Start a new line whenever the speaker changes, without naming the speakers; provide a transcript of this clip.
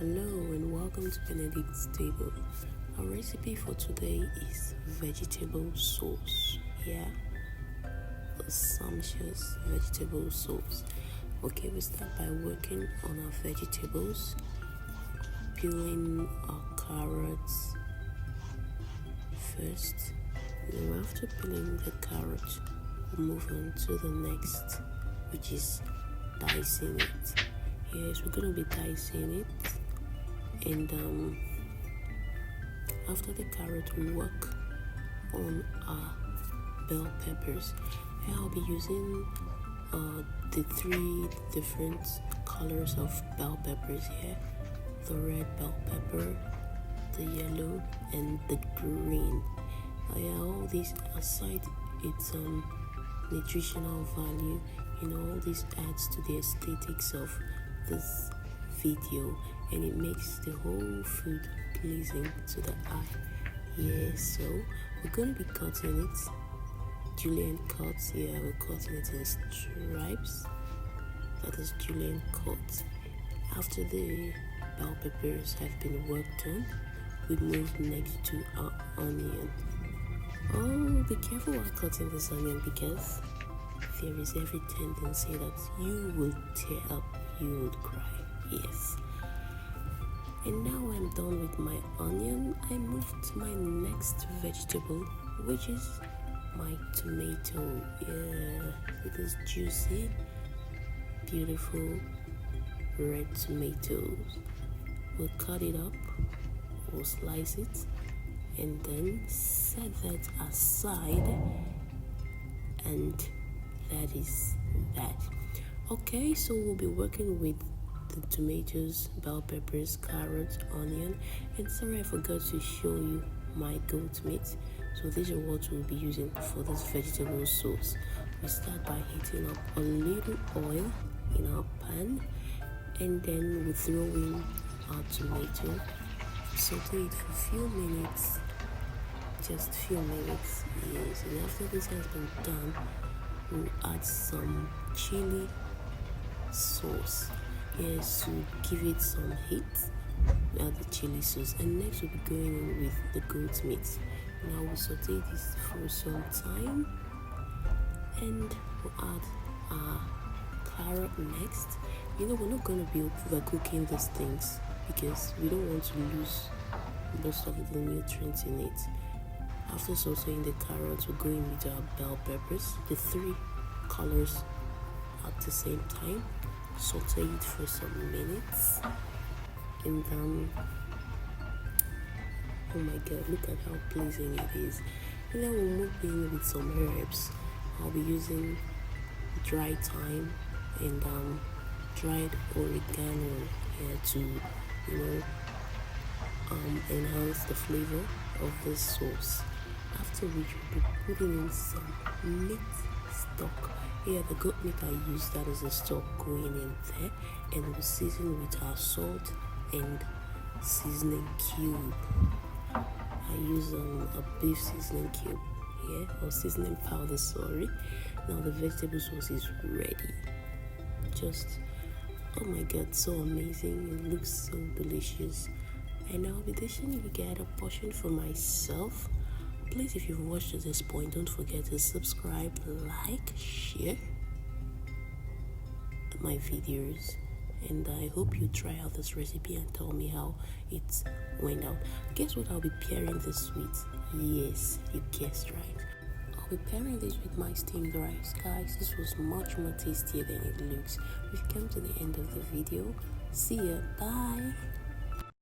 Hello and welcome to Benedict's table. Our recipe for today is vegetable sauce. Yeah, the sumptuous vegetable sauce. Okay, we start by working on our vegetables, peeling our carrots first. Then after peeling the carrot, we'll move on to the next, which is dicing it. Yes, we're gonna be dicing it. And after the carrot, we work on our bell peppers. And I'll be using the three different colors of bell peppers here: the red bell pepper, the yellow, and the green. All these aside its nutritional value, all this adds to the aesthetics of this video, and it makes the whole food pleasing to the eye. So we're going to be cutting it julienne cuts. We're cutting it in stripes. That is julienne cut. After the bell peppers have been worked on, we move next to our onion. Be careful while cutting this onion, because there is every tendency that you will tear up, you would cry. Yes. And now I'm done with my onion. I move to my next vegetable, which is my tomato. It is juicy, beautiful red tomatoes. We'll cut it up, we'll slice it, and then set that aside, and that is that. Okay, so we'll be working with the tomatoes, bell peppers, carrots, onion, and sorry, I forgot to show you my goat meat. So these are what we'll be using for this vegetable sauce. We start by heating up a little oil in our pan, and then we throw in our tomato, saute it for a few minutes, just few minutes. Yes, and after this has been done, we'll add some chili sauce. Yes, to give it some heat. We add the chili sauce, and next we'll be going in with the goat meat. Now we'll saute this for some time, and we'll add our carrot next. We're not going to be overcooking these things, because we don't want to lose most of the nutrients in it. After sauteing the carrots, we're going with our bell peppers, the three colors at the same time. Saute it for some minutes, and oh my god, look at how pleasing it is. And then we'll move in with some herbs. I'll be using dry thyme and dried oregano here to enhance the flavor of this sauce. After which we'll be putting in some meat stock. The goat meat I use, that is the stock going in there, and we'll season with our salt and seasoning cube. I use a beef seasoning cube, or seasoning powder, sorry. Now the vegetable sauce is ready. Just, oh my god, so amazing. It looks so delicious. And I'll be dishing you get a portion for myself. Please, if you've watched to this point, don't forget to subscribe, like, share my videos, and I hope you try out this recipe and tell me how it went out. Guess what I'll be pairing this with? Yes, you guessed right. I'll be pairing this with my steamed rice. Guys, this was much more tastier than it looks. We've come to the end of the video. See ya, bye.